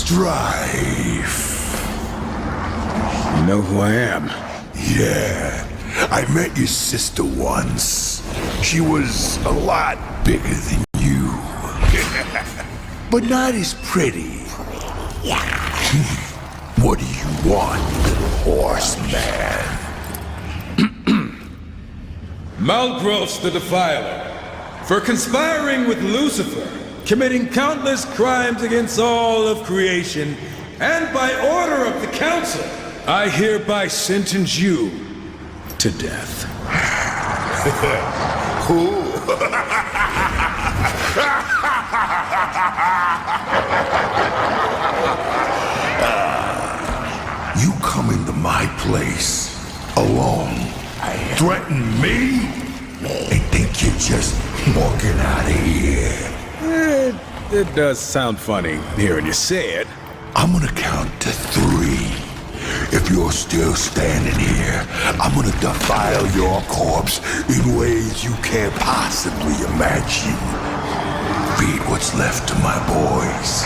strife. You know who I am? Yeah, I met your sister once. She was a lot bigger than you. But not as pretty. What do you want, little horseman? Malgros the Defiler, for conspiring with Lucifer, committing countless crimes against all of creation, and by order of the Council, I hereby sentence you to death. Who? You come into my place alone, threaten me, and think you're just walking out of here. It does sound funny hearing you say it. I'm gonna count to 3. If you're still standing here, I'm gonna defile your corpse in ways you can't possibly imagine. Feed what's left to my boys.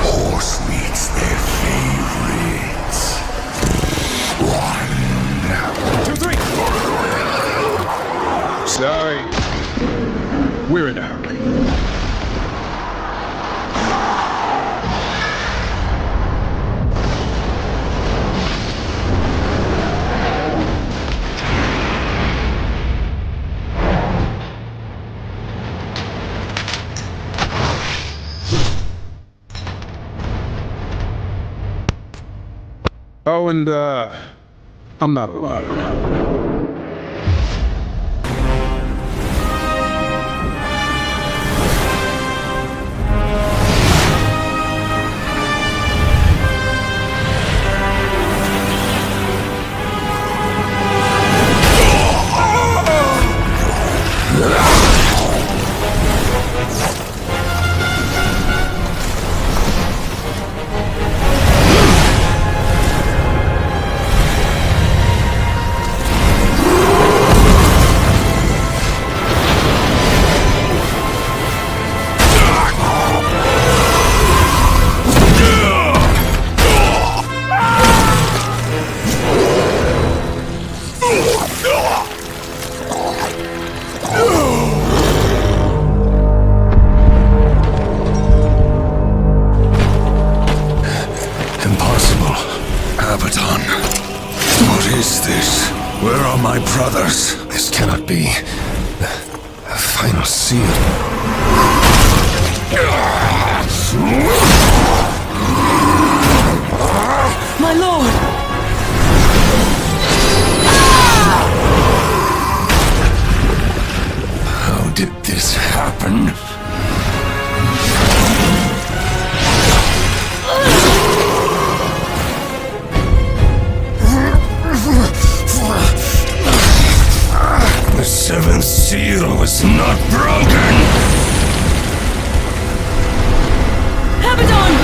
Horse meat's their favorite. 1, 2, 3. Sorry. We're in a hurry. Oh, and, I'm not allowed. Where are my brothers? This cannot be the final seal. My lord! How did this happen? The seventh seal was not broken! Abaddon!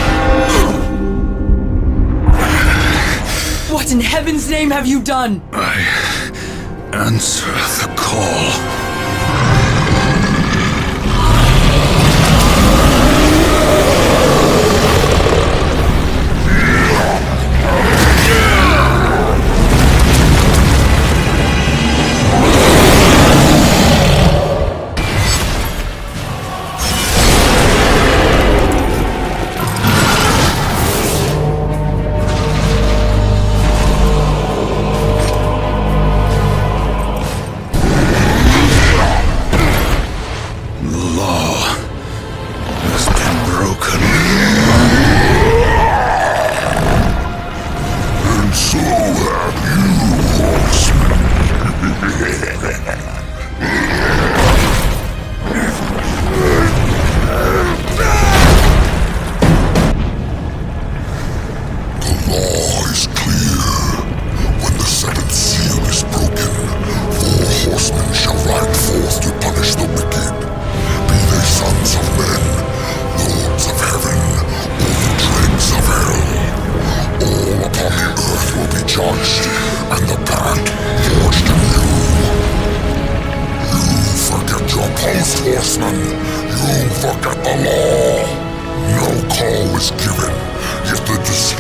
What in heaven's name have you done? I answer the call.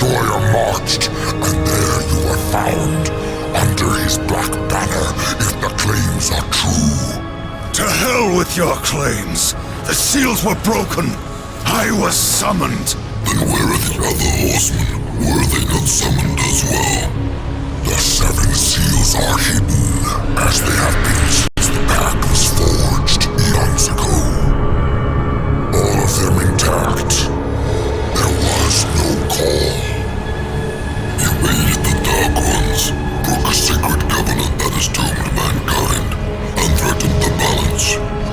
destroyer marched, and there you were found, under his black banner, if the claims are true. To hell with your claims! The seals were broken! I was summoned! Then where are the other horsemen? Were they not summoned as well? The 7 seals are hidden, as they have been since the pact was forged eons ago. All of them intact. There was no call. You aided the Dark Ones, broke a sacred covenant that has doomed mankind, and threatened the balance.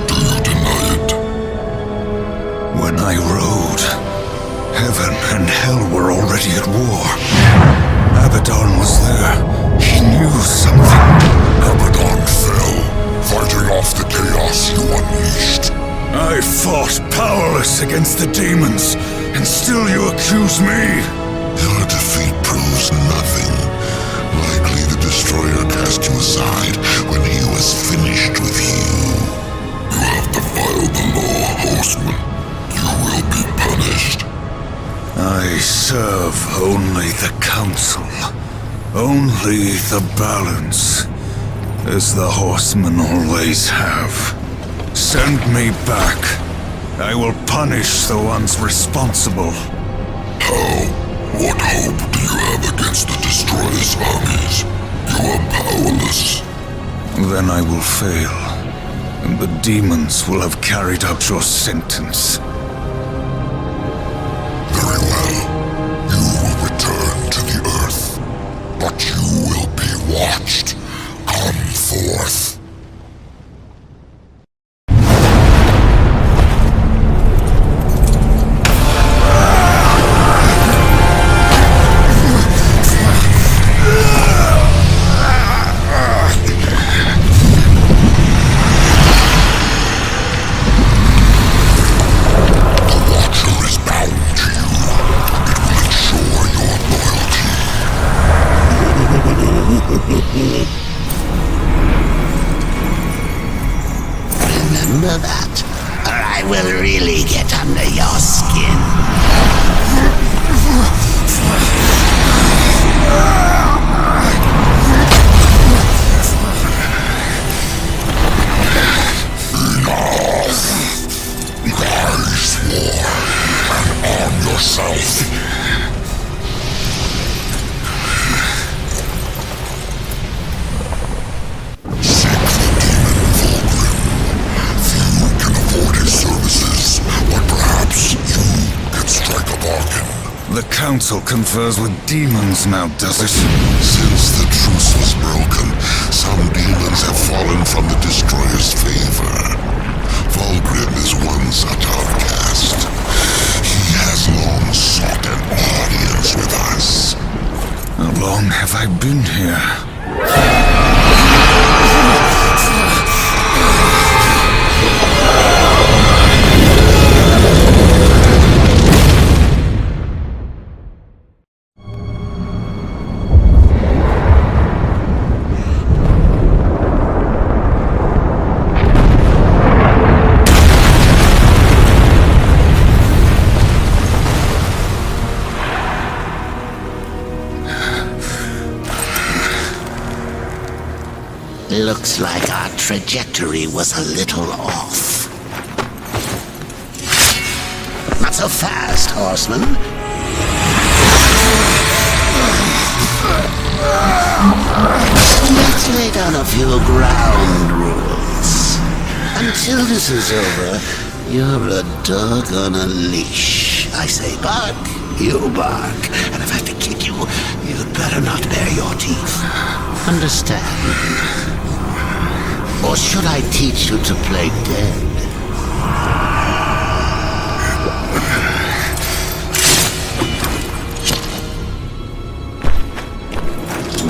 Do you deny it? When I rode, heaven and hell were already at war. Abaddon was there. He knew something. Abaddon fell, fighting off the chaos you unleashed. I fought powerless against the demons, and still you accuse me? Your defeat proves nothing. Likely the Destroyer cast you aside when he was finished with you. You have defiled the law, Horseman. You will be punished. I serve only the Council. Only the balance. As the Horsemen always have. Send me back. I will punish the ones responsible. How? What hope do you have against the Destroyer's armies? You are powerless. Then I will fail, and the demons will have carried out your sentence. Very well. You will return to the Earth, but you will be watched. Come forth. Remember that, or I will really get under your skin. I swore, and arm yourself. The Council confers with demons now, does it? Since the truce was broken, some demons have fallen from the Destroyer's favor. Vulgrim is one such outcast. He has long sought an audience with us. How long have I been here? Looks like our trajectory was a little off. Not so fast, Horseman. Let's lay down a few ground rules. Until this is over, you're a dog on a leash. I say bark, you bark. And if I have to kick you, you'd better not bare your teeth. Understand? Or should I teach you to play dead?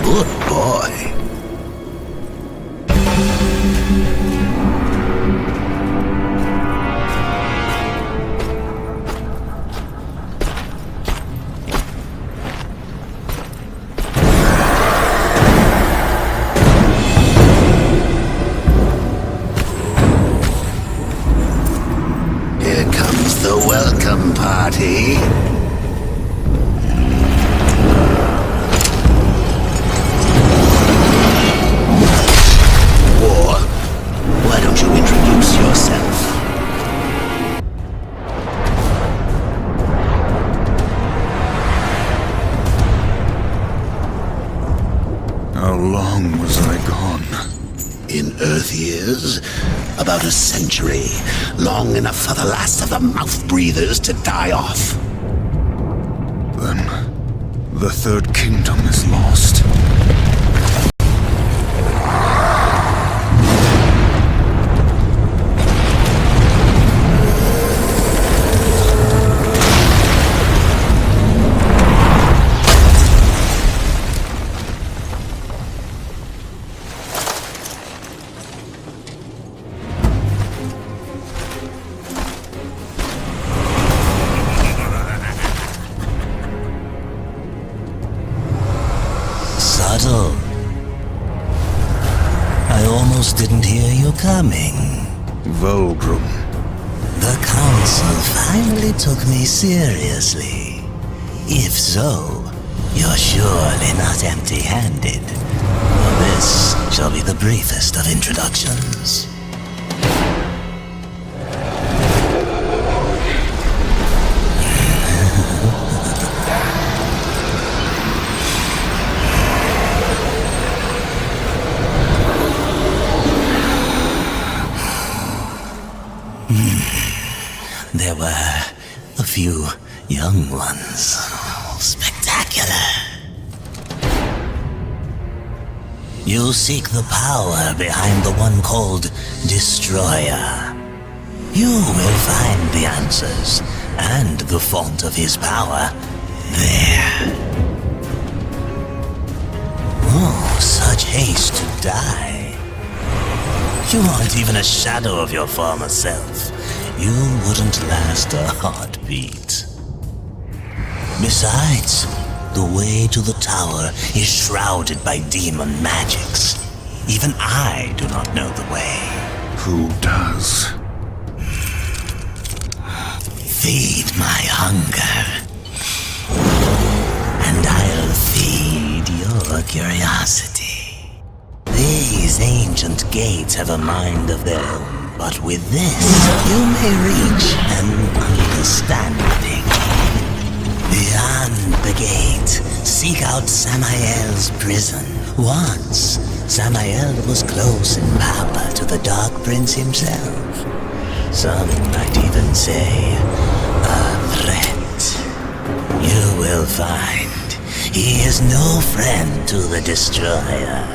Good boy. Here comes the welcome party. In Earth years, about a century, long enough for the last of the mouth-breathers to die off. Then, the Third Kingdom is lost. Subtle. I almost didn't hear you coming. Vulgrim. The Council finally took me seriously. If so, you're surely not empty-handed. This shall be the briefest of introductions. There were a few young ones. Spectacular. You seek the power behind the one called Destroyer. You will find the answers and the font of his power there. Oh, such haste to die. You aren't even a shadow of your former self. You wouldn't last a heartbeat. Besides, the way to the tower is shrouded by demon magics. Even I do not know the way. Who does? Feed my hunger, and I'll feed your curiosity. These ancient gates have a mind of their own. But with this, you may reach an understanding. Beyond the gate, seek out Samael's prison. Once, Samael was close in power to the Dark Prince himself. Some might even say, a threat. You will find he is no friend to the Destroyer.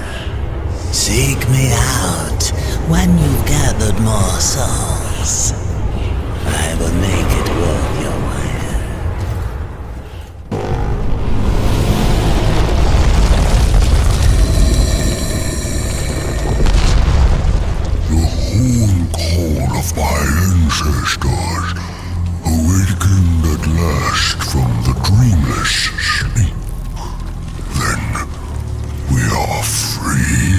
Seek me out when you've gathered more souls. I will make it worth your while. The whole call of my ancestors awakened at last from the dreamless sleep. Then we are free.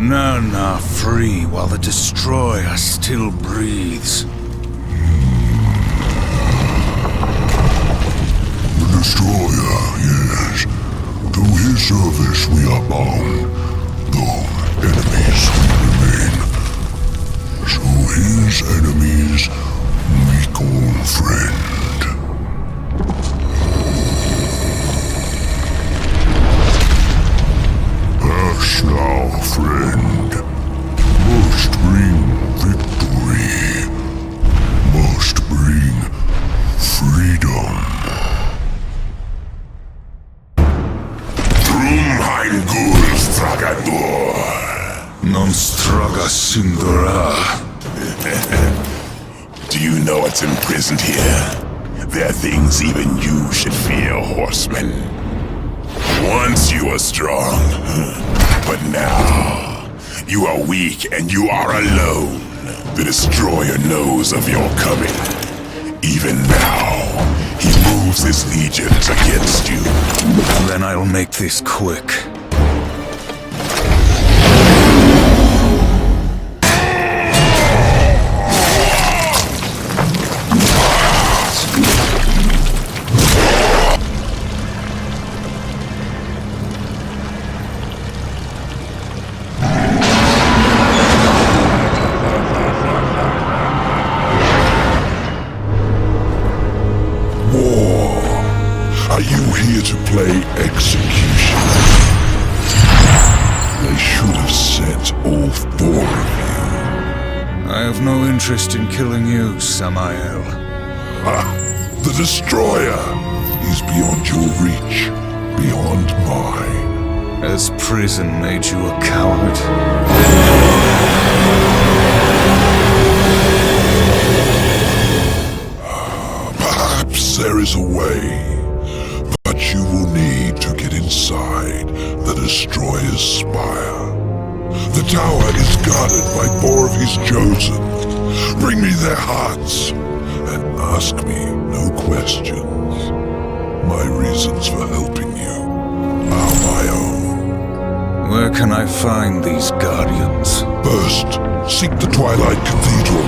None are free while the Destroyer still breathes. The Destroyer, yes. To his service we are bound, though enemies we remain. So his enemies we call friend. Pass now, friend. Must bring victory. Must bring freedom. Drum ein Gul Fragador. Non straga singura. Do you know what's imprisoned here? There are things even you should fear, horseman. Once you were strong, but now you are weak and you are alone. The Destroyer knows of your coming. Even now, he moves his legions against you. Then I'll make this quick. Are you here to play execution? The should have sent all 4 of you. I have no interest in killing you, Samael. The Destroyer is beyond your reach, beyond mine. Has prison made you a coward? Perhaps there is a way, but you will need to get inside the Destroyer's spire. The tower is guarded by 4 of his chosen. Bring me their hearts, and ask me no questions. My reasons for helping you are my own. Where can I find these guardians? First, seek the Twilight Cathedral,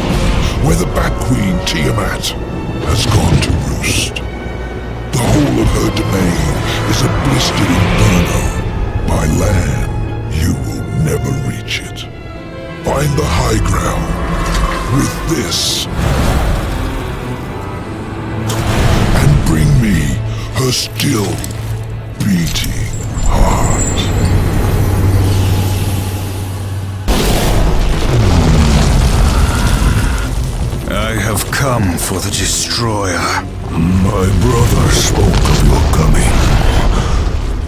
where the Bat Queen Tiamat has gone to roost. The whole of her domain is a blistered inferno. By land, you will never reach it. Find the high ground with this, and bring me her still beating heart. I have come for the Destroyer. My brother spoke of your coming,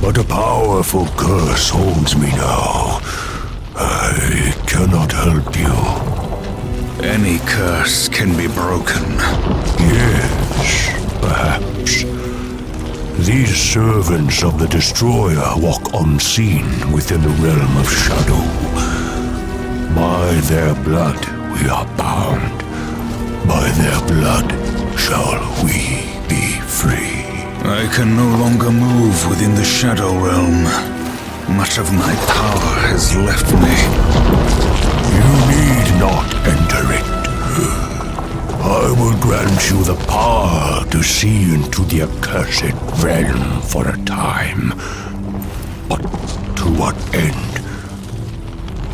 but a powerful curse holds me now. I cannot help you. Any curse can be broken. Yes, perhaps. These servants of the Destroyer walk unseen within the realm of shadow. By their blood we are bound. By their blood shall we be free. I can no longer move within the Shadow Realm. Much of my power has left me. You need not enter it. I will grant you the power to see into the accursed realm for a time. But to what end?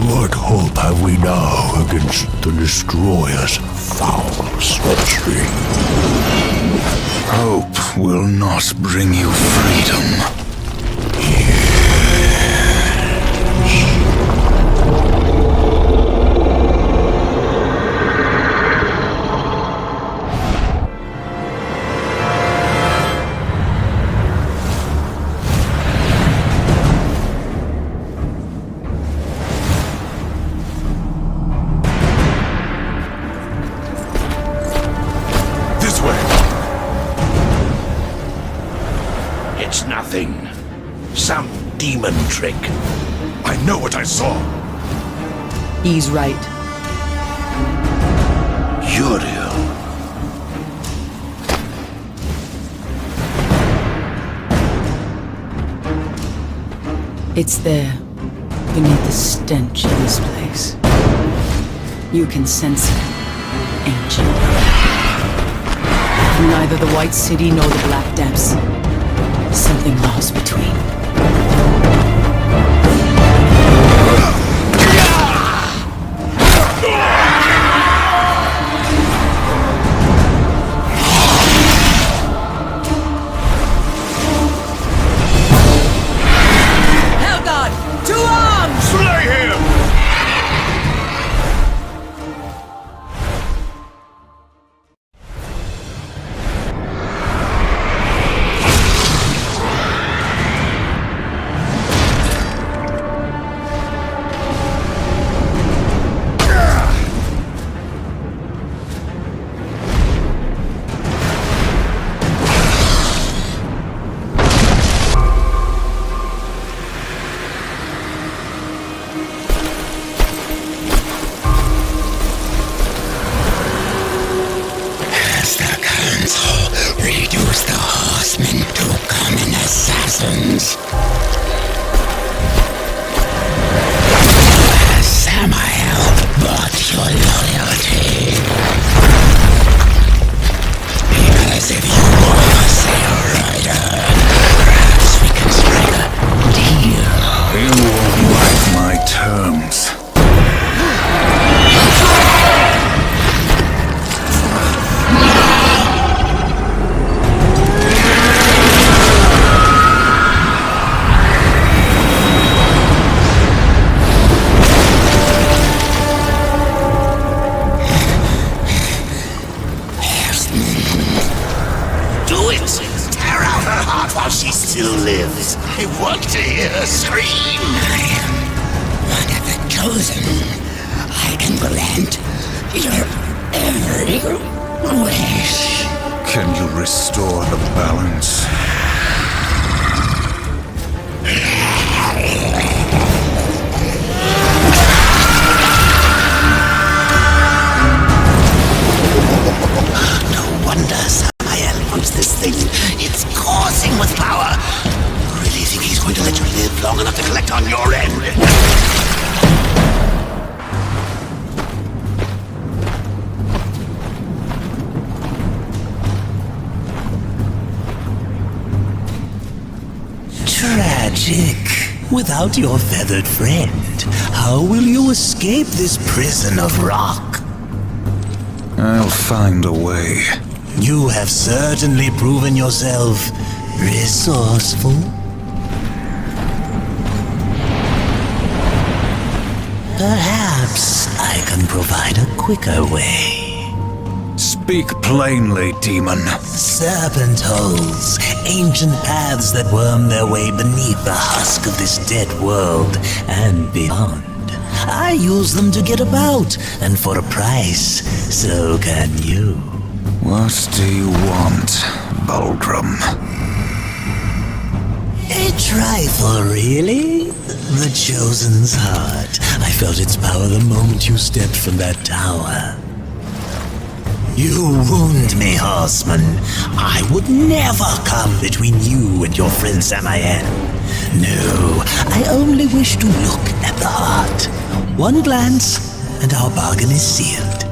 What hope have we now against the Destroyer's foul sorcery? Hope will not bring you freedom. It's nothing. Some demon trick. I know what I saw. He's right. Uriel. It's there, beneath the stench of this place. You can sense it, ancient. From neither the White City nor the Black Depths. Something lost between. Hellgod! To arms! Slay him! while she still lives. I want to hear her scream. One of the chosen. I can grant your every wish. Can you restore the balance? No wonder Samael wants this thing. It's coursing with power. You really think he's going to let you live long enough to collect on your end? Tragic. Without your feathered friend, how will you escape this prison of rock? I'll find a way. You have certainly proven yourself resourceful. Perhaps I can provide a quicker way. Speak plainly, demon. Serpent holes, ancient paths that worm their way beneath the husk of this dead world and beyond. I use them to get about, and for a price, so can you. What do you want, Baldrum? A trifle, really? The Chosen's heart. I felt its power the moment you stepped from that tower. You wound me, horseman. I would never come between you and your friend Samael. No, I only wish to look at the heart. One glance, and our bargain is sealed.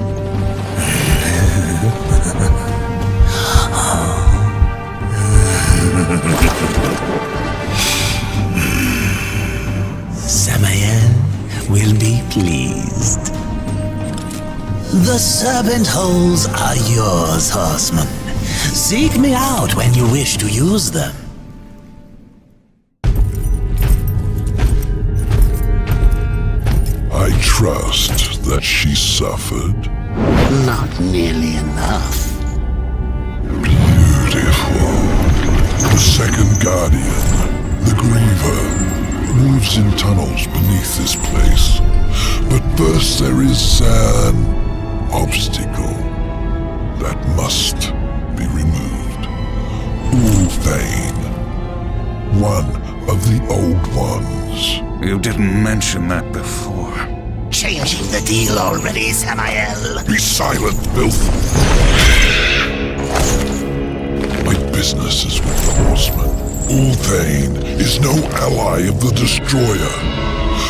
Samael will be pleased. The serpent holes are yours, horseman. Seek me out when you wish to use them. I trust that she suffered. Not nearly enough. Beautiful. The second guardian, the Griever, moves in tunnels beneath this place. But first there is an obstacle that must be removed. Ulthane, one of the old ones. You didn't mention that before. Changing the deal already, Samael. Be silent, filth! My business is with the horseman. Ulthane is no ally of the Destroyer.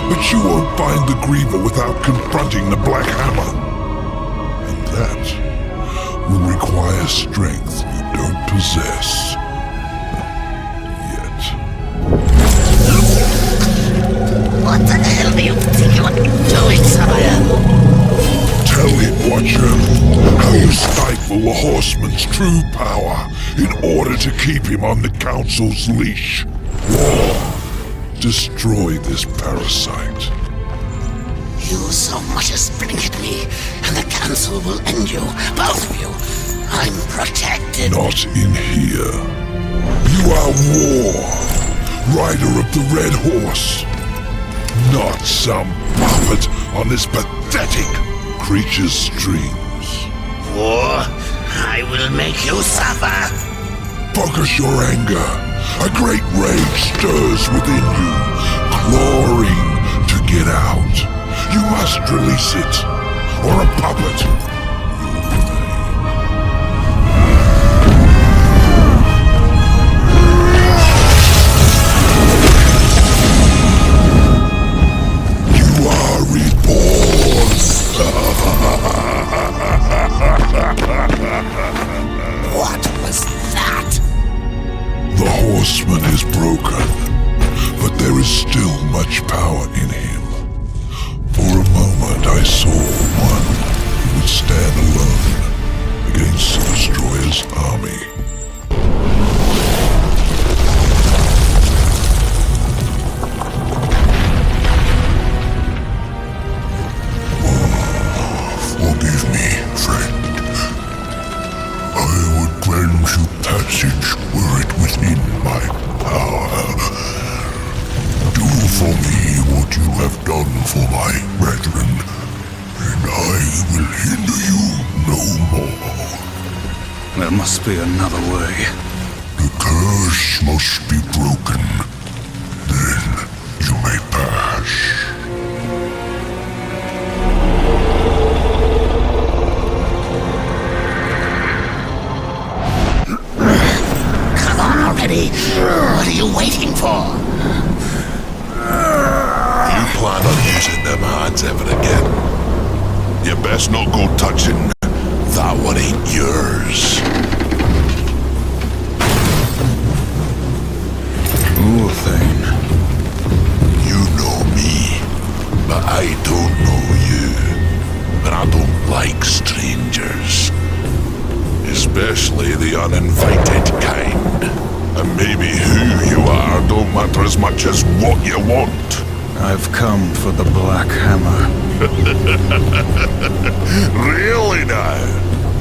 But you won't find the Griever without confronting the Black Hammer. And that will require strength you don't possess. Yet. What the hell do you think you're doing, Samael? Tell him, Watcher, how you stifle the horseman's true power in order to keep him on the Council's leash. Destroy this parasite. You so much as blink at me, and the Council will end you, both of you. I'm protected. Not in here. You are War, rider of the Red Horse. Not some puppet on this pathetic creature's strings. War, I will make you suffer. Focus your anger. A great rage stirs within you, clawing to get out. You must release it, or a puppet you remain. You are reborn. What was that? The horseman is broken, but there is still much power in him. For a moment I saw one who would stand alone against the Destroyer's army. Forgive me, friend. I would grant you passage were it within my be another way. The curse must be broken. Then you may pass. Come on already! What are you waiting for? You plan on using them hands ever again? You best not go touching. That one ain't yours. Thane. You know me, but I don't know you. And I don't like strangers. Especially the uninvited kind. And maybe who you are don't matter as much as what you want. I've come for the Black Hammer. Really now?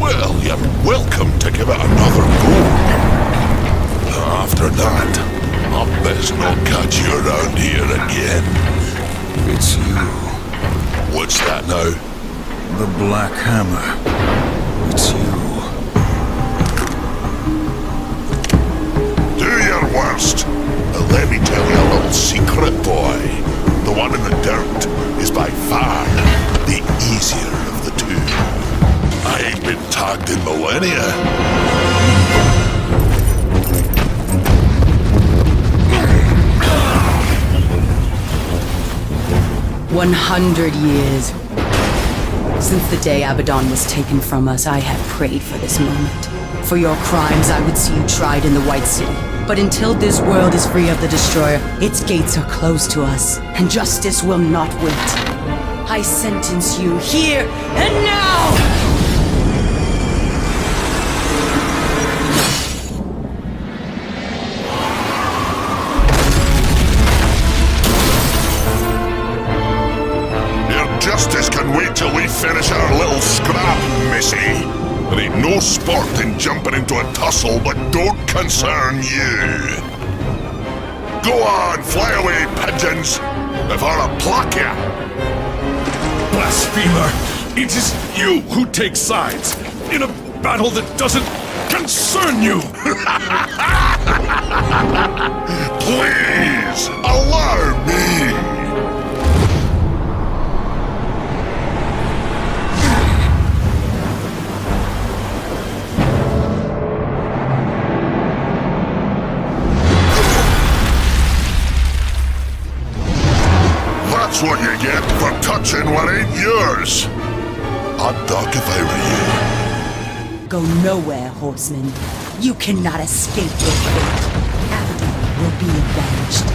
Well, you're welcome to give it another go. After that, I best not catch you around here again. It's you. What's that now? The Black Hammer. It's you. Do your worst. And let me tell you a little secret, boy. The one in the dirt is by far the easier of the two. I ain't been tagged in millennia. 100 years. Since the day Abaddon was taken from us, I have prayed for this moment. For your crimes, I would see you tried in the White City. But until this world is free of the Destroyer, its gates are closed to us, and justice will not wait. I sentence you here and now! Justice can wait till we finish our little scrap, missy. There ain't no sport in jumping into a tussle that don't concern you. Go on, fly away, pigeons, before I pluck ya. Blasphemer! It is you who take sides in a battle that doesn't concern you! Please, allow me. That's what you get for touching what ain't yours. I'd duck if I were you. Go nowhere, horseman. You cannot escape your fate. Abaddon will be avenged.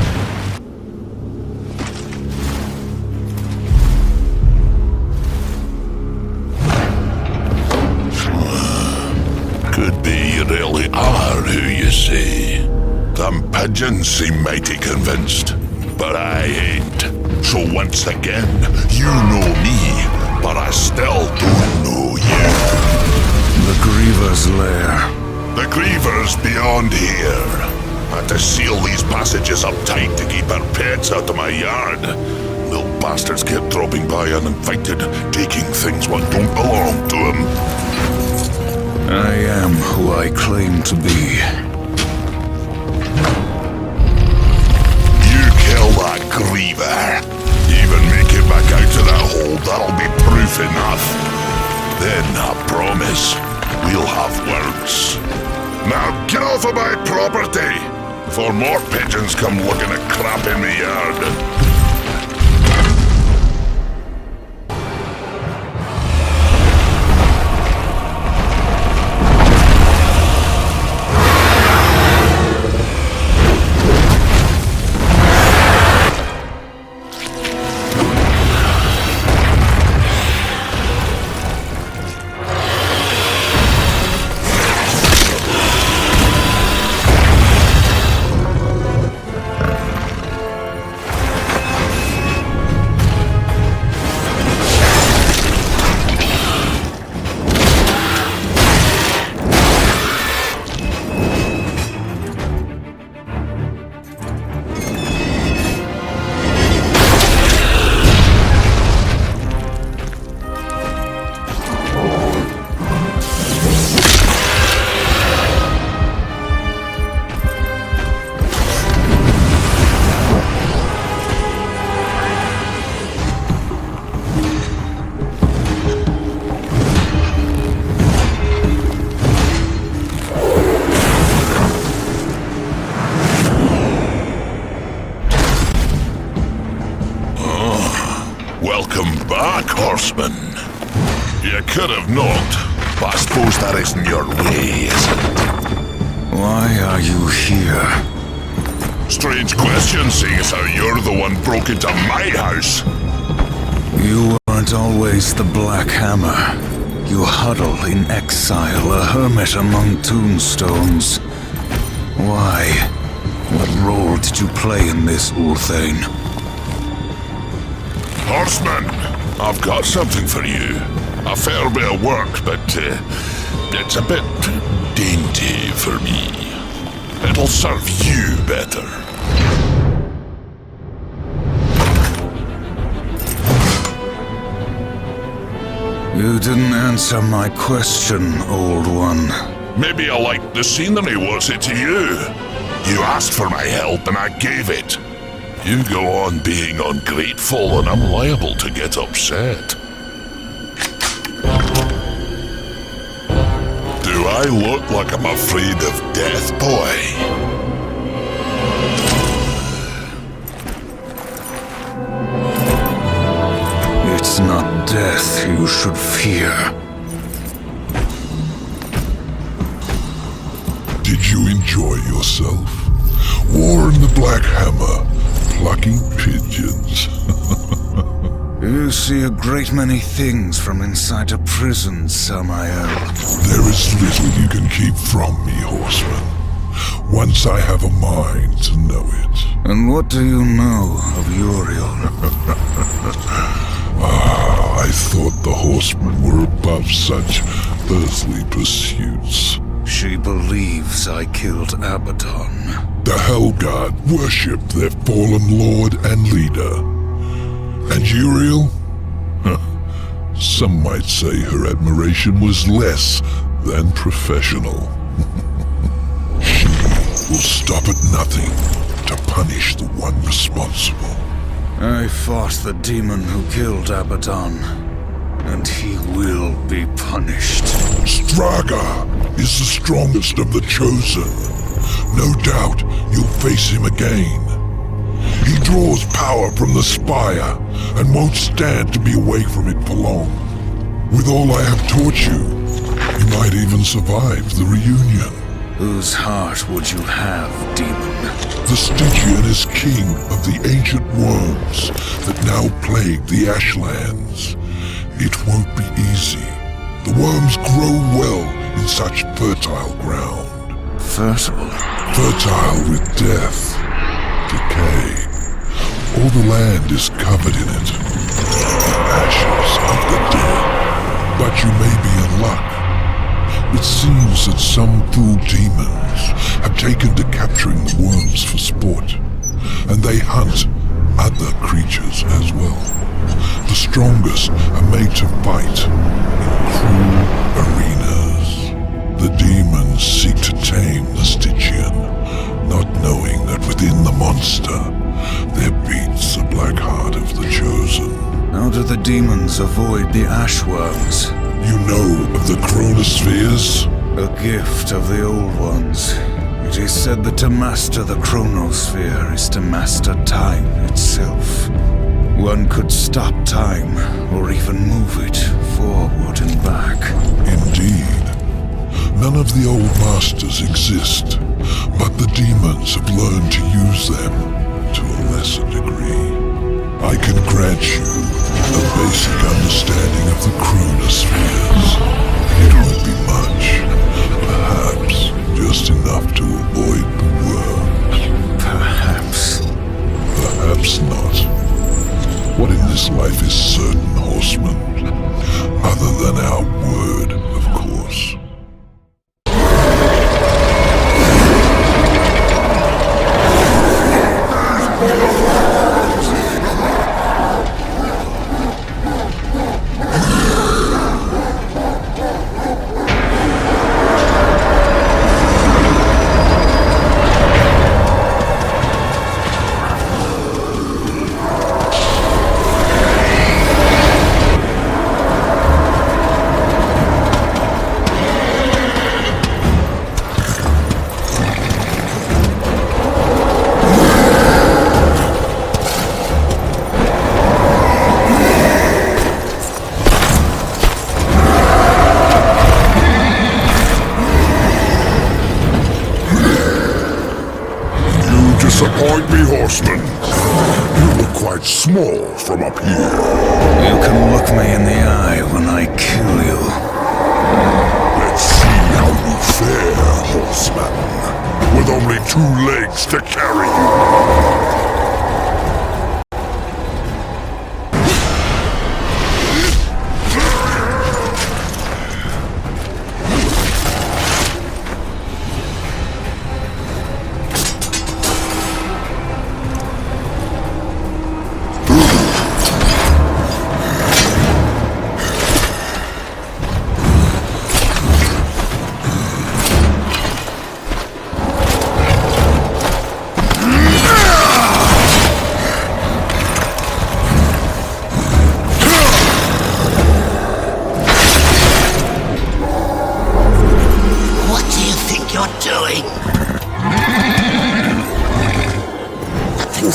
Could be you really are who you say. Them pigeons seem mighty convinced, but I ain't. So once again, you know me, but I still don't know you. The Griever's lair. The Griever's beyond here. Had to seal these passages up tight to keep our pets out of my yard. Little bastards kept dropping by uninvited, taking things what don't belong to them. I am who I claim to be. You kill that Griever. Even make it back out to that hole, that'll be proof enough. Then, I promise, we'll have words. Now get off of my property, before more pigeons come looking at crap in the yard. Dark Horseman. You could have knocked, but I suppose that isn't your way, is it? Why are you here? Strange question, seeing as how you're the one broke into my house. You weren't always the Black Hammer. You huddle in exile, a hermit among tombstones. Why? What role did you play in this, Ulthane? Horseman, I've got something for you. A fair bit of work, but it's a bit dainty for me. It'll serve you better. You didn't answer my question, old one. Maybe I liked the scenery, what's it to you? You asked for my help and I gave it. You go on being ungrateful and I'm liable to get upset. Do I look like I'm afraid of death, boy? It's not death you should fear. Did you enjoy yourself? War in the Black Hammer, plucking pigeons. You see a great many things from inside a prison, Samael. There is little you can keep from me, Horseman. Once I have a mind to know it. And what do you know of Uriel? I thought the Horsemen were above such earthly pursuits. She believes I killed Abaddon. The Hellguard worship their fallen lord and leader. And Uriel? Some might say her admiration was less than professional. She will stop at nothing to punish the one responsible. I fought the demon who killed Abaddon, and he will be punished. Straga is the strongest of the Chosen. No doubt you'll face him again. He draws power from the spire and won't stand to be away from it for long. With all I have taught you, you might even survive the reunion. Whose heart would you have, demon? The Stygian is king of the ancient worms that now plague the Ashlands. It won't be easy. The worms grow well in such fertile ground. Fertile? Fertile with death, decay. All the land is covered in it. The ashes of the dead. But you may be in luck. It seems that some fool demons have taken to capturing the worms for sport, and they hunt other creatures as well. The strongest are made to fight in cruel arenas. The demons seek to tame the Stygian, not knowing that within the monster there beats the black heart of the Chosen. How do the demons avoid the ashworms? You know of the chronospheres? A gift of the old ones. It is said that to master the chronosphere is to master time itself. One could stop time, or even move it forward and back. Indeed. None of the old masters exist, but the demons have learned to use them to a lesser degree. I can grant you a basic understanding of the chronospheres. It won't be much, perhaps just enough to avoid the worms. Perhaps. Perhaps not. What in this life is certain, Horseman? Other than our word, of course. disappoint me, horseman. You look quite small from up here. You can look me in the eye when I kill you. Let's see how you fare, horseman. With only 2 legs to carry you.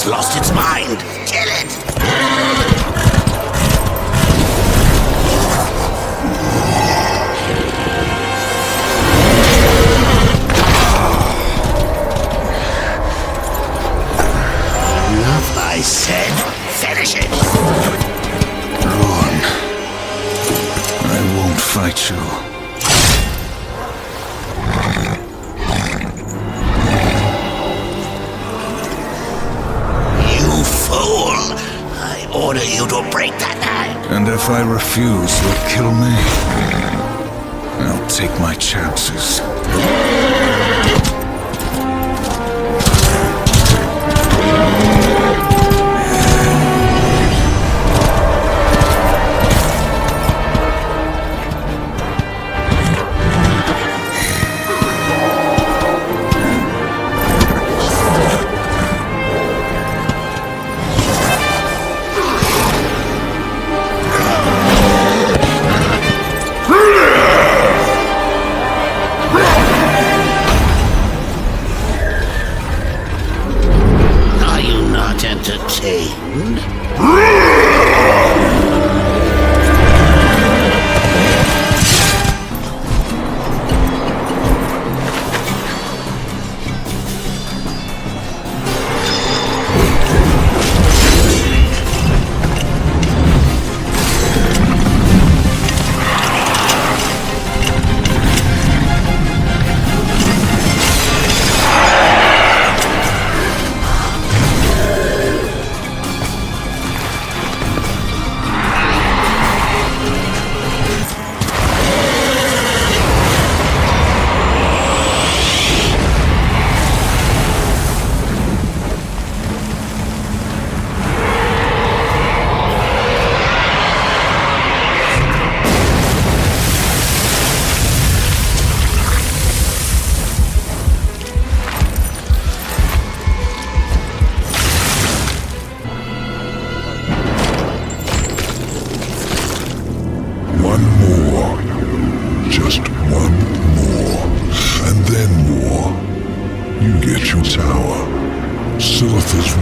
Lost its mind. Kill it! Enough, I said. Finish it! Ruin. I won't fight you. Order you to break that hand. And if I refuse, you'll kill me. I'll take my chances. Entertained?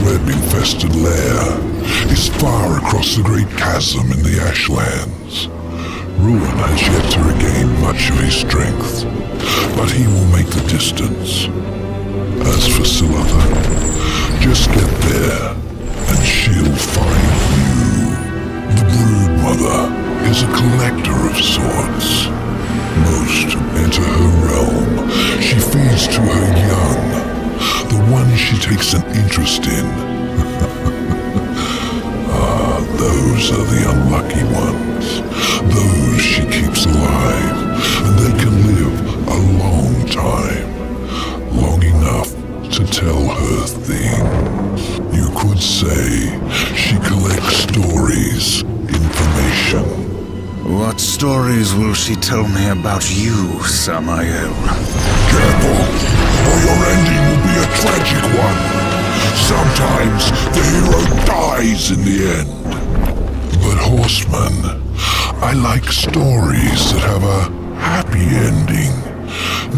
Web-infested lair is far across the great chasm in the Ashlands. Ruin has yet to regain much of his strength, but he will make the distance. As for Silitha, just get there, and she'll find you. The Broodmother is a collector of sorts. Most enter her realm. She feeds to her young, the one she takes an interest in. Those are the unlucky ones. Those she keeps alive, and they can live a long time. Long enough to tell her things. You could say she collects stories, information. What stories will she tell me about you, Samael? Careful, or your ending will be a tragic one. Sometimes the hero dies in the end. But horseman, I like stories that have a happy ending.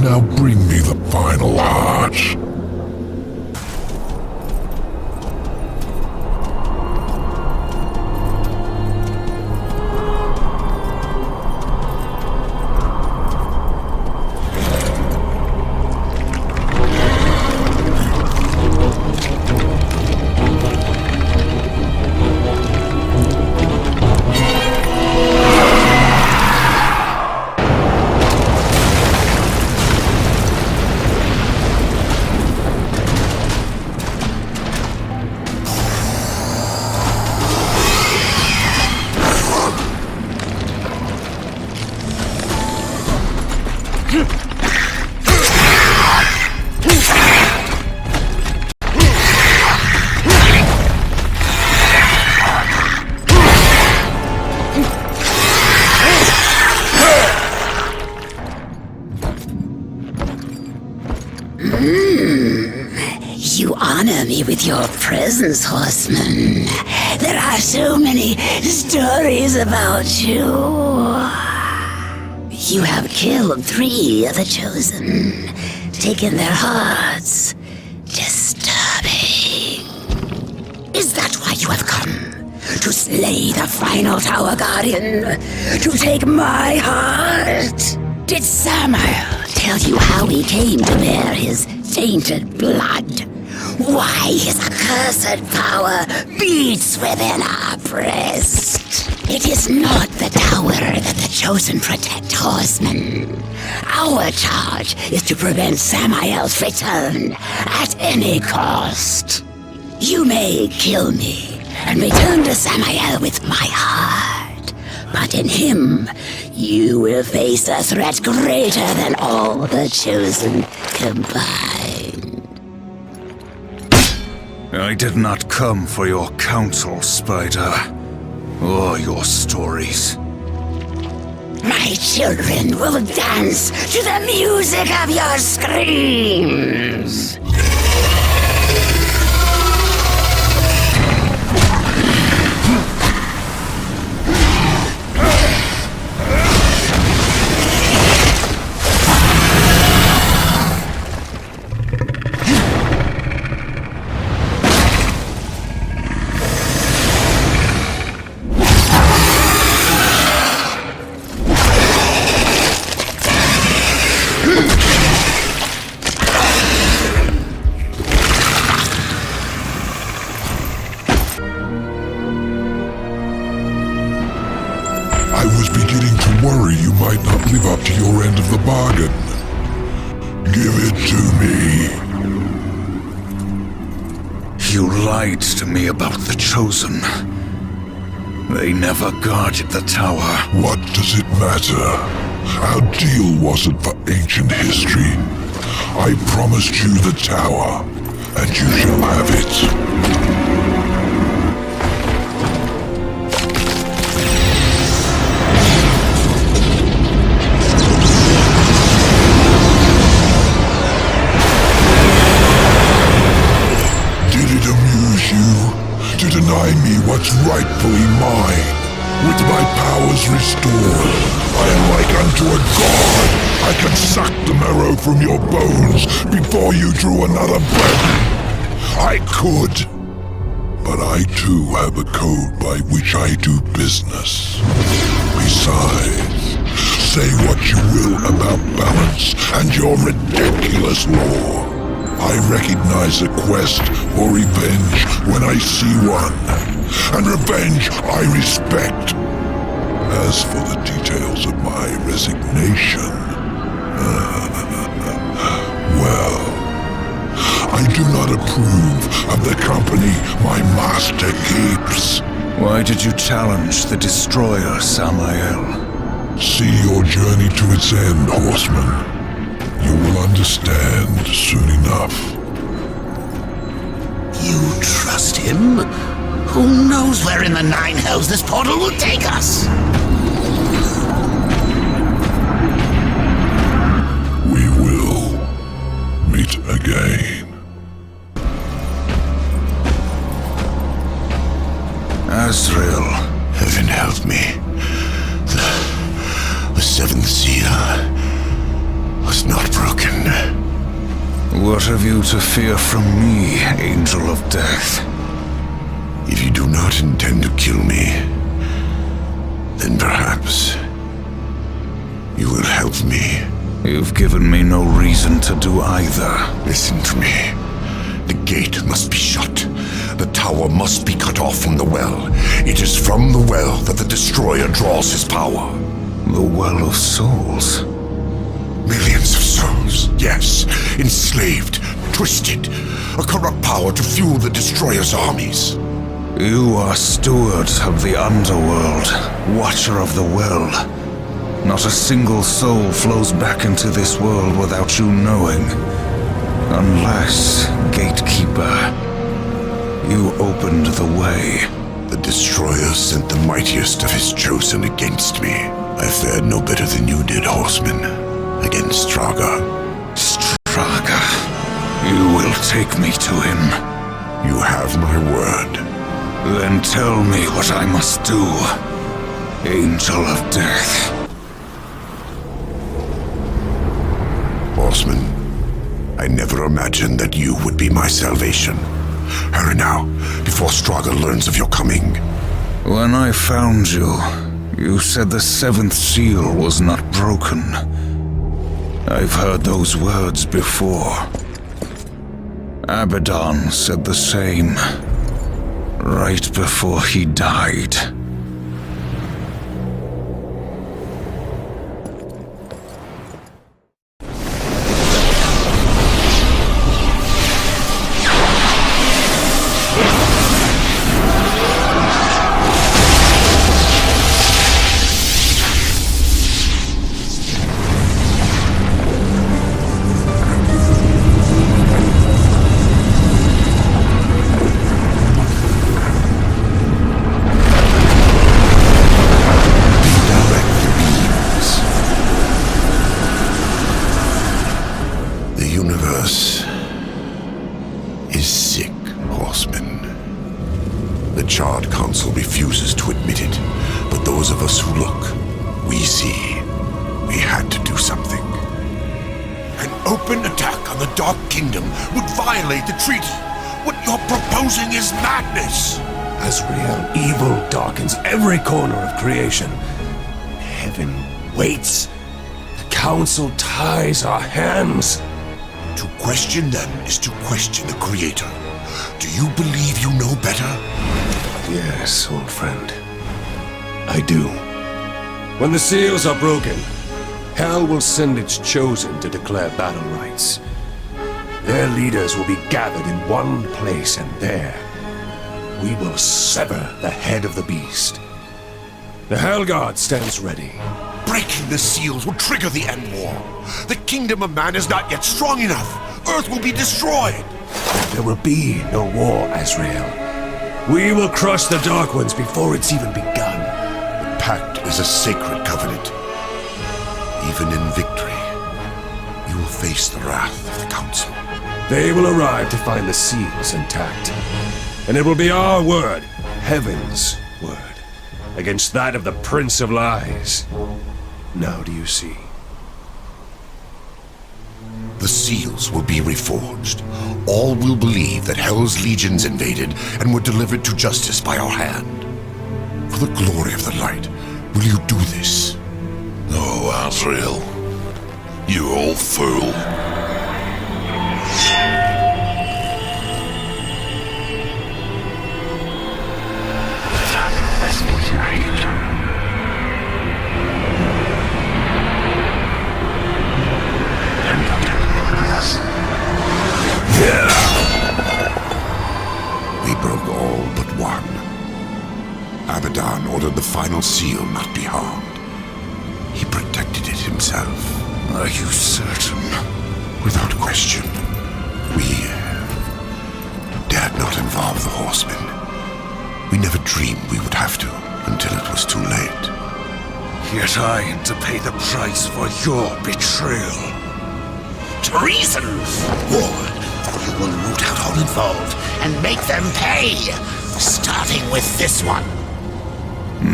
Now bring me the final heart. You honor me with your presence, horseman. There are so many stories about you. You have killed 3 of the Chosen, taken their hearts. Disturbing. Is that why you have come? To slay the final Tower Guardian? To take my heart? Did Samael tell you how he came to bear his tainted blood? Why his accursed power beats within our breast? It is not the tower that the Chosen protect, horsemen. Our charge is to prevent Samael's return at any cost. You may kill me and return to Samael with my heart, but in him, you will face a threat greater than all the Chosen combined. I did not come for your counsel, Spider, or your stories. My children will dance to the music of your screams. I was beginning to worry you might not live up to your end of the bargain. Give it to me. You lied to me about the Chosen. They never guarded the tower. What does it matter? Our deal wasn't for ancient history. I promised you the tower, and you shall have it. To deny me what's rightfully mine. With my powers restored, I am like unto a god. I can suck the marrow from your bones before you drew another breath. I could, but I too have a code by which I do business. Besides, say what you will about balance and your ridiculous law. I recognize a quest for revenge when I see one, and revenge I respect. As for the details of my resignation, well, I do not approve of the company my master keeps. Why did you challenge the Destroyer, Samael? See your journey to its end, horseman. You will understand soon enough. You trust him? Who knows where in the 9 hells this portal will take us? We will meet again. Azrael. Heaven help me. The 7th seal was not broken. What have you to fear from me, Angel of Death? If you do not intend to kill me, then perhaps you will help me. You've given me no reason to do either. Listen to me. The gate must be shut. The tower must be cut off from the well. It is from the well that the Destroyer draws his power. The Well of Souls? Millions of souls, yes. Enslaved, twisted. A corrupt power to fuel the Destroyer's armies. You are steward of the underworld, watcher of the well. Not a single soul flows back into this world without you knowing. Unless, Gatekeeper, you opened the way. The Destroyer sent the mightiest of his Chosen against me. I fared no better than you did, horseman. Against Straga. Straga? You will take me to him. You have my word. Then tell me what I must do, Angel of Death. Horseman, I never imagined that you would be my salvation. Hurry now, before Straga learns of your coming. When I found you, you said the seventh seal was not broken. I've heard those words before. Abaddon said the same, right before he died. Refuses to admit it, but those of us who look, we see. We had to do something. An open attack on the Dark Kingdom would violate the treaty. What you're proposing is madness. Azrael, evil darkens every corner of creation. Heaven waits. The Council ties our hands. To question them is to question the Creator. Do you believe you know better? Yes, old friend. I do. When the seals are broken, Hell will send its chosen to declare battle rights. Their leaders will be gathered in one place, and there we will sever the head of the beast. The Hell Guard stands ready. Breaking the seals will trigger the end war. The kingdom of man is not yet strong enough. Earth will be destroyed. There will be no war, Azrael. We will crush the Dark Ones before it's even begun. The pact is a sacred covenant. Even in victory, you will face the wrath of the Council. They will arrive to find the seals intact. And it will be our word, Heaven's word, against that of the Prince of Lies. Now do you see? The seals will be reforged. All will believe that Hell's legions invaded and were delivered to justice by our hand. For the glory of the light, will you do this? No, Azrael. You old fool. We broke all but one. Abaddon ordered the final seal not be harmed. He protected it himself. Are you certain? Without question. We dared not involve the Horsemen. We never dreamed we would have to, until it was too late. Yet I am to pay the price for your betrayal. Treason! Ward, you will root out all involved and make them pay! Starting with this one.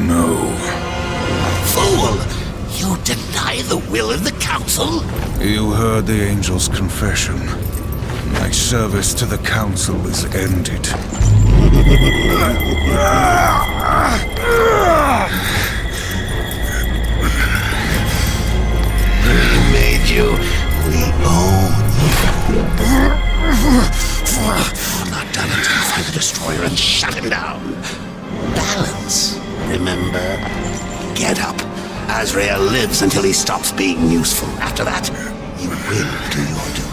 No. Fool! You deny the will of the Council? You heard the Angel's confession. My service to the Council is ended. We made you. We own you. We're not done until we find the Destroyer and shut him down. Balance, remember? Get up. Azrael lives until he stops being useful. After that, you will do your duty.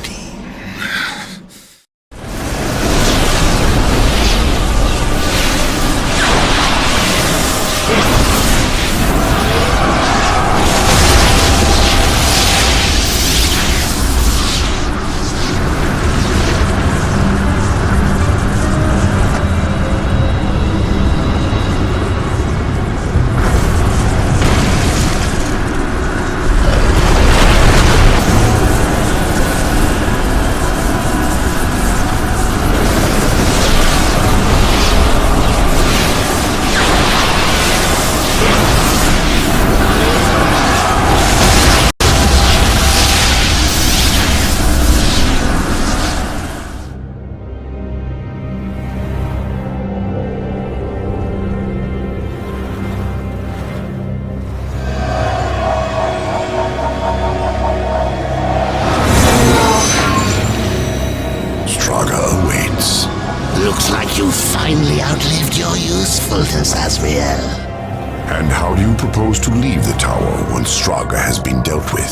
saga awaits. Looks like you finally outlived your usefulness, Azrael. And how do you propose to leave the tower once Straga has been dealt with?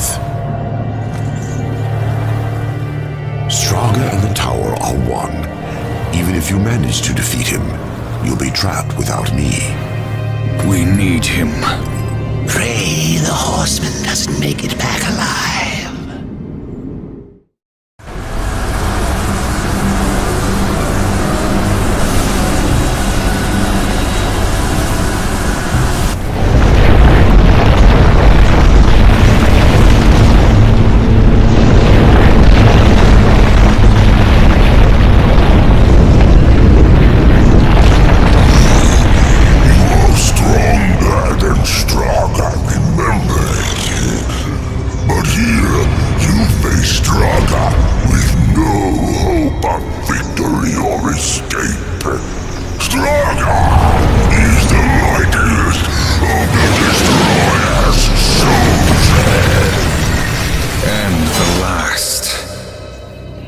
Straga and the tower are one. Even if you manage to defeat him, you'll be trapped without me. We need him. Pray the horseman doesn't make it back alive.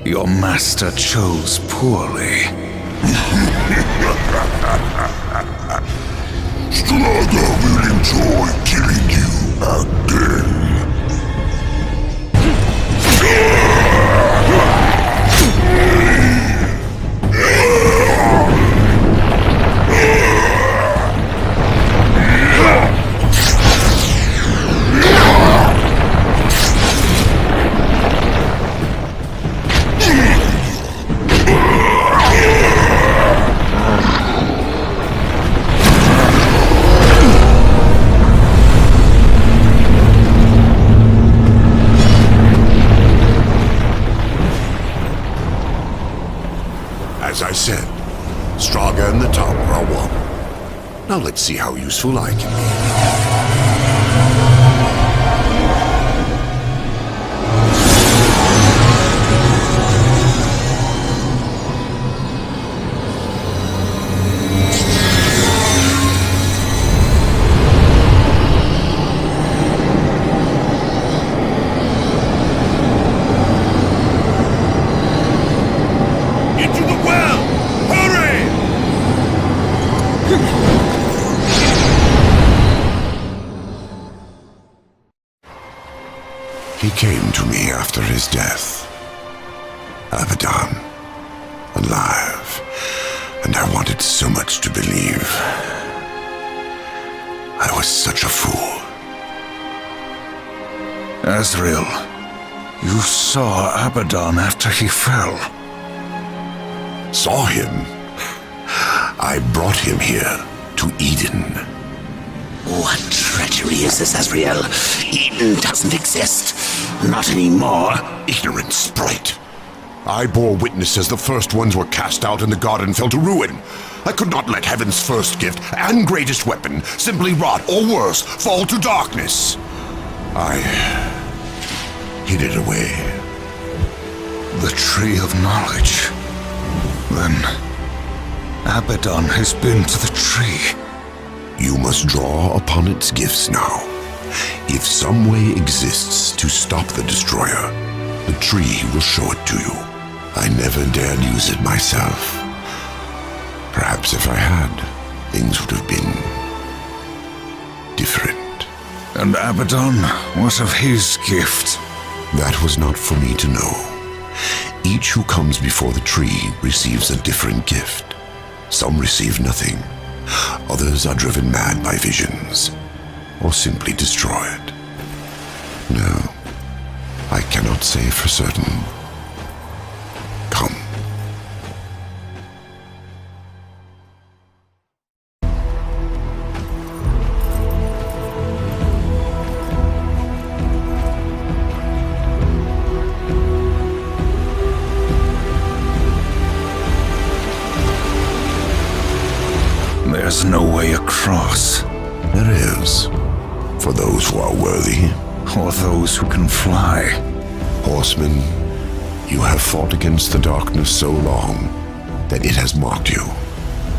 Your master chose poorly. Straga will enjoy killing you again. As I said, Straga and the tower are one. Now let's see how useful I can be. He came to me after his death. Abaddon, alive, and I wanted so much to believe. I was such a fool. Azrael, you saw Abaddon after he fell. Saw him? I brought him here to Eden. What treachery is this, Azrael? Eden doesn't exist. Not anymore. Ignorant sprite. I bore witness as the first ones were cast out and the garden fell to ruin. I could not let heaven's first gift and greatest weapon simply rot, or worse, fall to darkness. I hid it away. The Tree of Knowledge. Then Abaddon has been to the tree. You must draw upon its gifts now. If some way exists to stop the Destroyer, the tree will show it to you. I never dared use it myself. Perhaps if I had, things would have been different. And Abaddon, what of his gift? That was not for me to know. Each who comes before the tree receives a different gift. Some receive nothing. Others are driven mad by visions, or simply destroyed. No, I cannot say for certain. Come. There's no way across. There is, for those who are worthy. Or those who can fly. Horseman, you have fought against the darkness so long that it has marked you.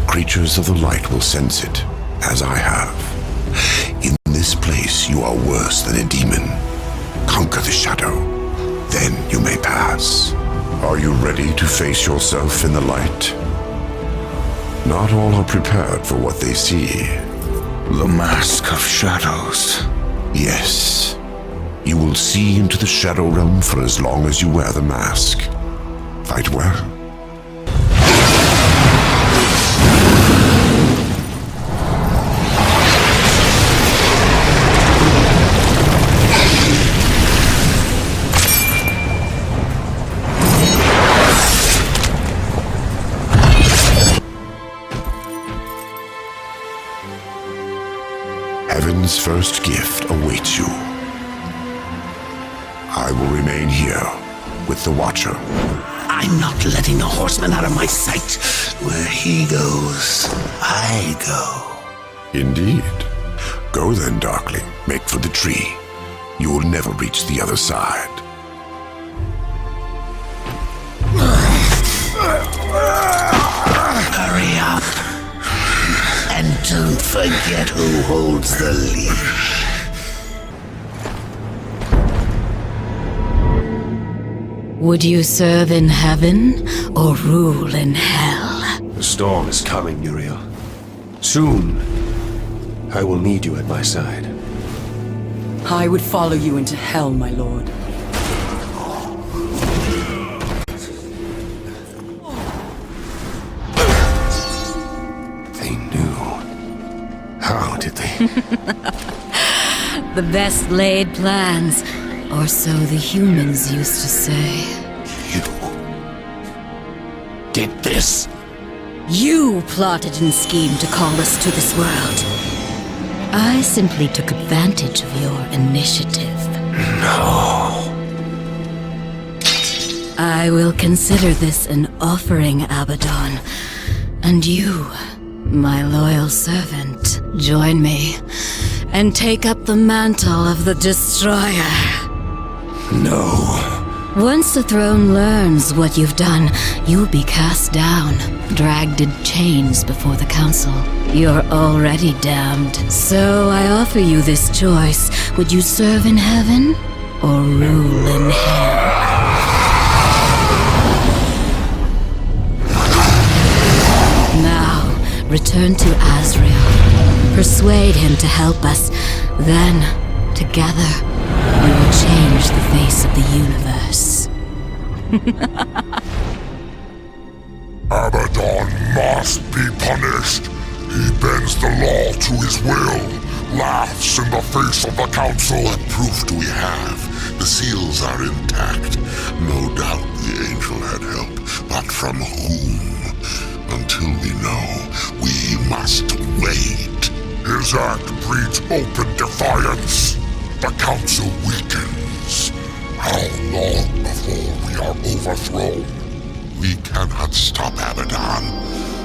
Creatures of the light will sense it, as I have. In this place, you are worse than a demon. Conquer the shadow, then you may pass. Are you ready to face yourself in the light? Not all are prepared for what they see. The Mask of Shadows. Yes. You will see into the Shadow Realm for as long as you wear the mask. Fight well. Heaven's first gift awaits you. I will remain here with the Watcher. I'm not letting the horseman out of my sight. Where he goes, I go. Indeed. Go then, Darkling. Make for the tree. You will never reach the other side. Hurry up. And don't forget who holds the leash. Would you serve in heaven or rule in hell? The storm is coming, Uriel. Soon, I will need you at my side. I would follow you into hell, my lord. They knew. How did they? The best laid plans, or so the humans used to say. You did this? You plotted and schemed to call us to this world. I simply took advantage of your initiative. No. I will consider this an offering, Abaddon. And you, my loyal servant, join me and take up the mantle of the Destroyer. No. Once the throne learns what you've done, you'll be cast down, dragged in chains before the council. You're already damned. So I offer you this choice. Would you serve in heaven or rule in hell? Now, return to Azrael. Persuade him to help us. Then, together, we will change the face of the universe. Abaddon must be punished. He bends the law to his will, laughs in the face of the council. What proof do we have? The seals are intact. No doubt the angel had help, but from whom? Until we know, we must wait. His act breeds open defiance. The council weakens. How long before we are overthrown? We cannot stop Abaddon,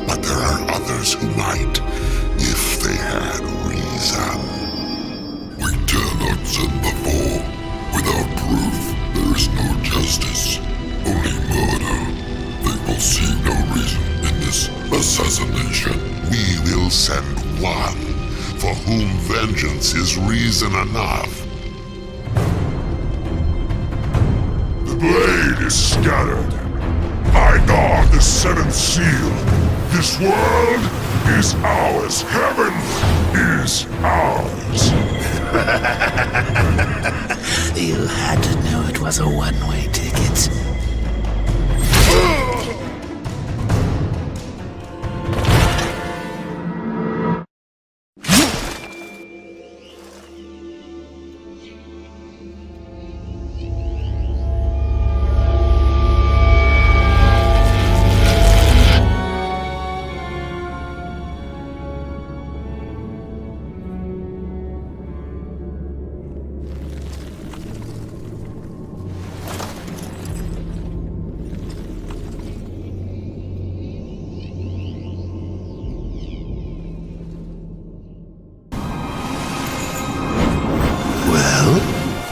but there are others who might, if they had reason. We cannot send the foe. Without proof, there is no justice, only murder. They will see no reason in this assassination. We will send one, for whom vengeance is reason enough. The blade is scattered. I guard the seventh seal. This world is ours. Heaven is ours. You had to know it was a one-way ticket.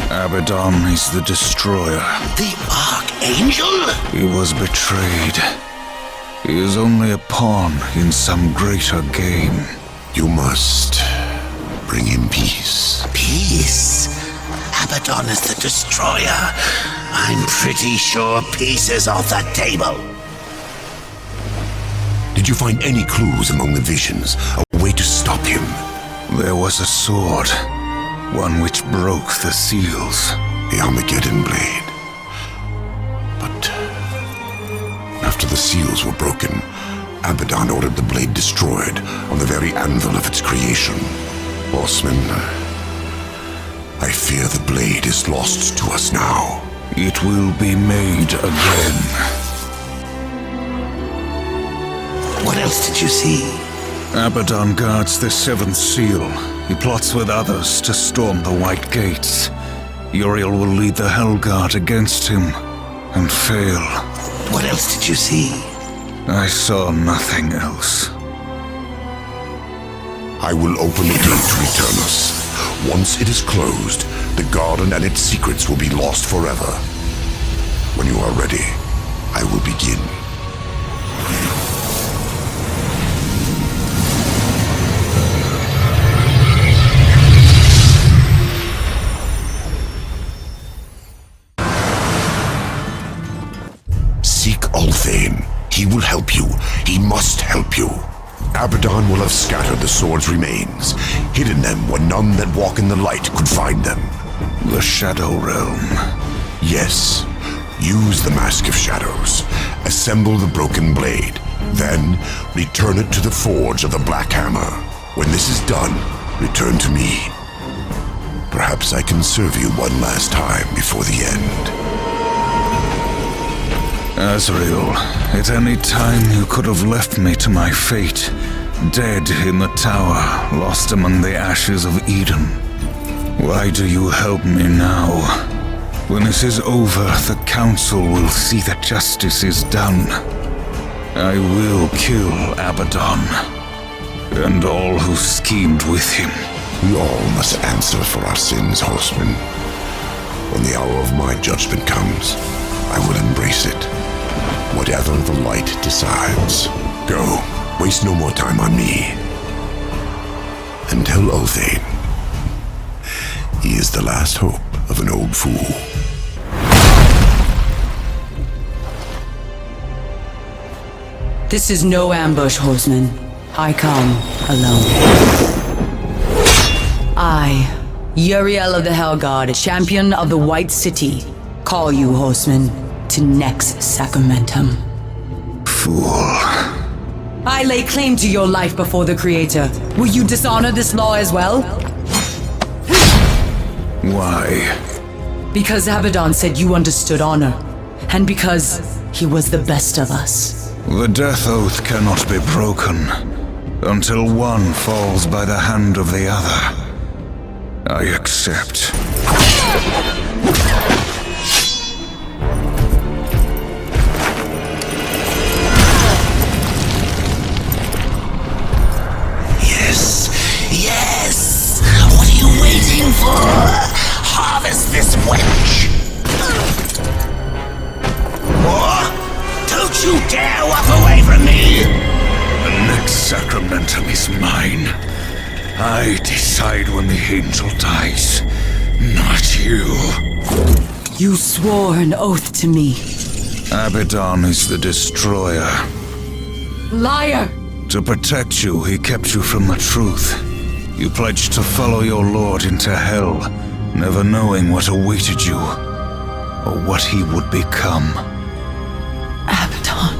Abaddon is the Destroyer. The Archangel? He was betrayed. He is only a pawn in some greater game. You must bring him peace. Peace? Abaddon is the destroyer, I'm pretty sure peace is off the table. Did you find any clues among the visions? A way to stop him? There was a sword, one which broke the seals. The Armageddon blade. But after the seals were broken, Abaddon ordered the blade destroyed on the very anvil of its creation. Horseman, I fear the blade is lost to us now. It will be made again. What else did you see? Abaddon guards the seventh seal. He plots with others to storm the White Gates. Uriel will lead the Hellguard against him and fail. What else did you see? I saw nothing else. I will open the gate to Eternus. Once it is closed, the garden and its secrets will be lost forever. When you are ready, I will begin. Seek Ulthane. He will help you. He must help you. Abaddon will have scattered the sword's remains, hidden them where none that walk in the light could find them. The Shadow Realm. Yes. Use the Mask of Shadows. Assemble the broken blade. Then, return it to the forge of the Black Hammer. When this is done, return to me. Perhaps I can serve you one last time before the end. Azrael, at any time you could have left me to my fate, dead in the tower, lost among the ashes of Eden. Why do you help me now? When this is over, the Council will see that justice is done. I will kill Abaddon, and all who schemed with him. We all must answer for our sins, Horseman. When the hour of my judgment comes, I will embrace it. Whatever the light decides. Go. Waste no more time on me. And tell Ulthane he is the last hope of an old fool. This is no ambush, Horseman. I come alone. I, Uriel of the Hellguard, champion of the White City, call you, Horseman, to Nex Sacramentum. Fool. I lay claim to your life before the Creator. Will you dishonor this law as well? Why? Because Abaddon said you understood honor, and because he was the best of us. The death oath cannot be broken until one falls by the hand of the other. I accept. Yes! What are you waiting for? Harvest this wench! Don't you dare walk away from me! The next sacramentum is mine. I decide when the angel dies, not you. You swore an oath to me. Abaddon is the destroyer. Liar! To protect you, he kept you from the truth. You pledged to follow your lord into hell, never knowing what awaited you, or what he would become. Abaddon.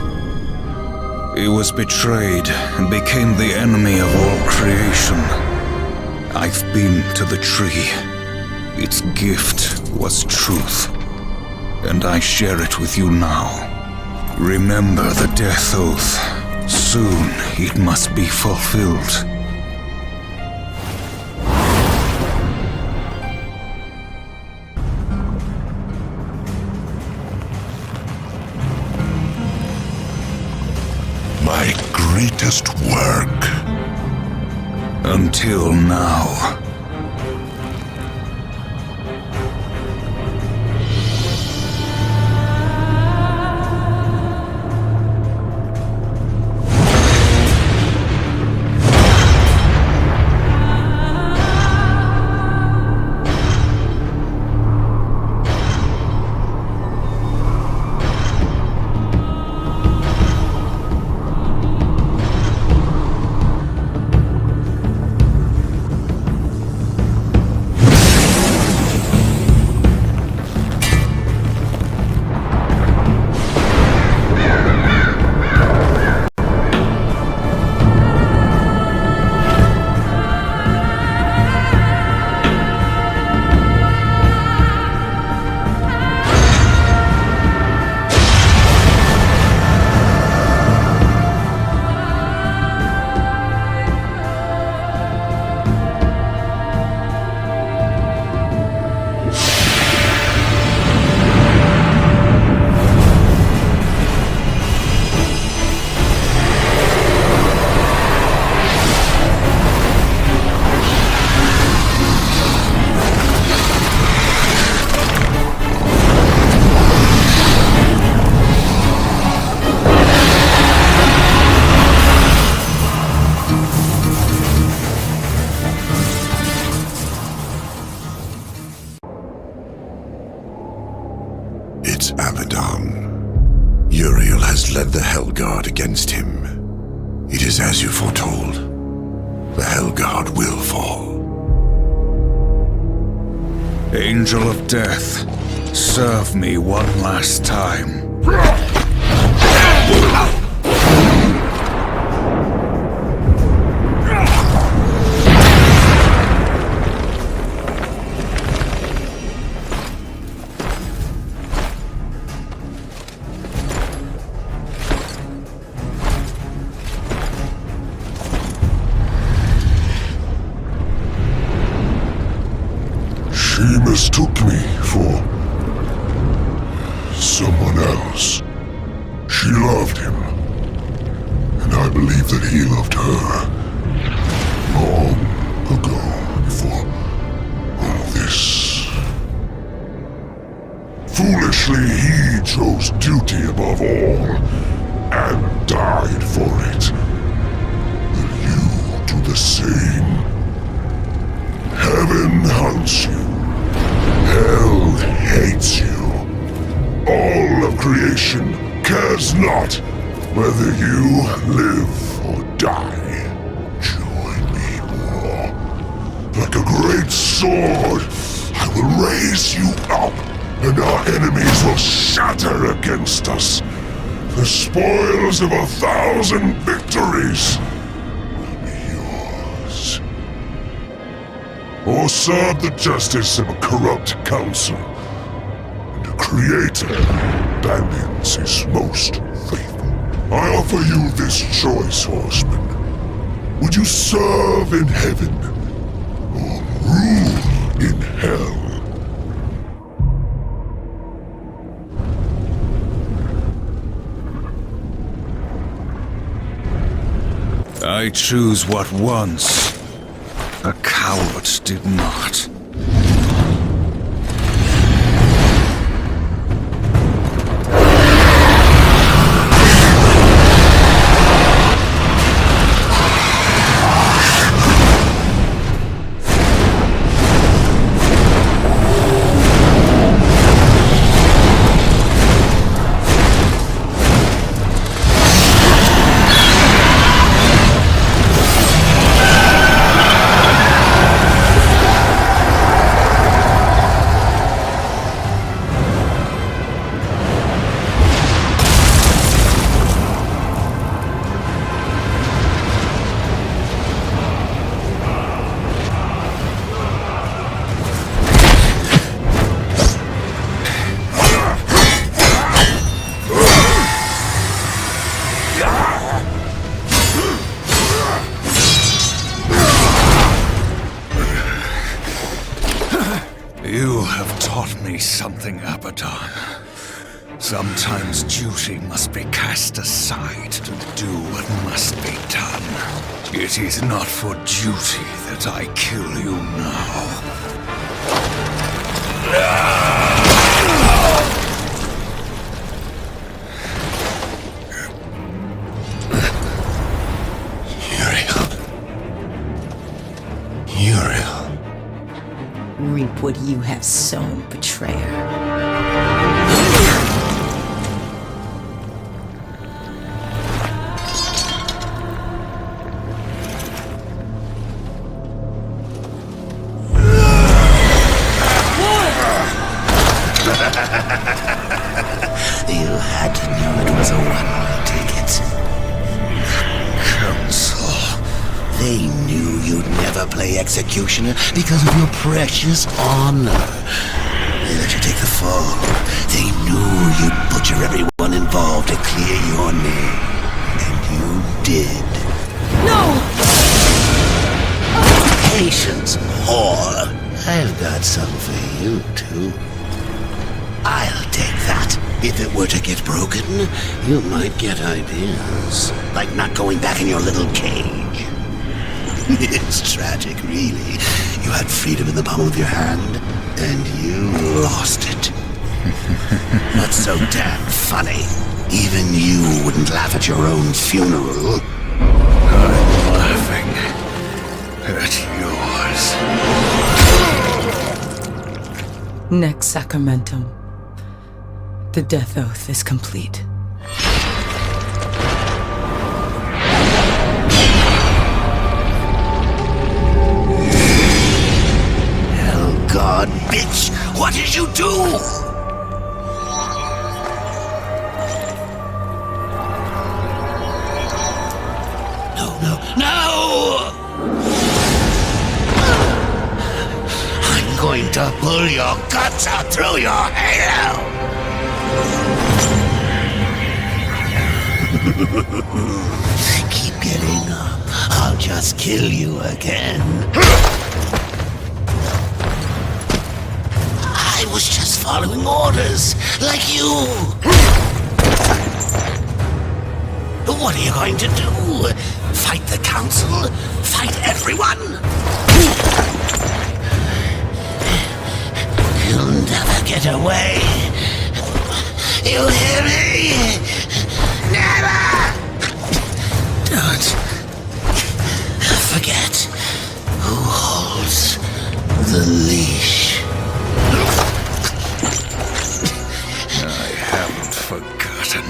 He was betrayed and became the enemy of all creation. I've been to the tree. Its gift was truth, and I share it with you now. Remember the death oath. Soon it must be fulfilled. My greatest work. Until now. him. It is as you foretold. The Hellguard will fall. Angel of Death, serve me one last time. She mistook me for someone else. She loved him, and I believe that he loved her. Long ago, before all this. Foolishly, he chose duty above all, and died for it. Will you do the same? Heaven hunts you. Hell hates you. All of creation cares not whether you live or die. Join me, war. Like a great sword, I will raise you up, and our enemies will shatter against us. The spoils of 1,000 victories will be yours. Or serve the justice of a corrupt council. And a creator abandons his most faithful. I offer you this choice, horseman. Would you serve in heaven, or rule in hell? I choose what once a coward did not. You have taught me something, Abaddon. Sometimes duty must be cast aside to do what must be done. It is not for duty that I kill you now. Uriel. Reap what you have sown, betrayer. You had to know it was a one-way ticket. Council. They knew you'd never play executioner because of your precious honor. They let you take the fall. They knew you'd butcher everyone involved to clear your name. And you did. No! Patience, whore. I've got some for you, too. I'll take that. If it were to get broken, you might get ideas. Like not going back in your little cage. It's tragic, really. You had freedom in the palm of your hand, and you lost it. Not so damn funny. Even you wouldn't laugh at your own funeral. I'm laughing at yours. Next sacramentum. The death oath is complete. did you do? No! I'm going to pull your guts out through your halo! Keep getting up. I'll just kill you again. I was just following orders, like you. What are you going to do? Fight the council? Fight everyone? You'll never get away. You hear me? Never! Don't forget who holds the leash. I haven't forgotten.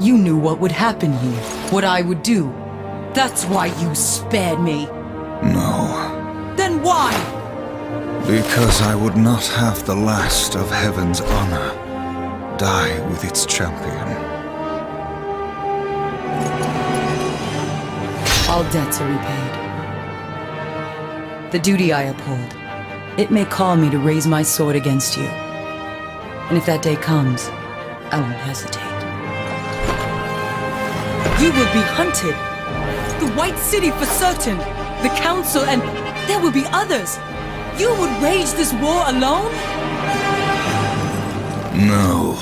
You knew what would happen here, what I would do. That's why you spared me. No. Then why? Because I would not have the last of heaven's honor die with its champion. All debts are repaid. The duty I uphold, it may call me to raise my sword against you. And if that day comes, I won't hesitate. You will be hunted. The White City for certain. The Council, and there will be others. You would rage this war alone? No.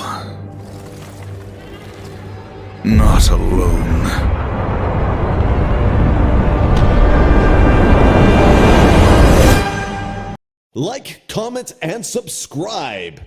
Not alone. Like, comment, and subscribe.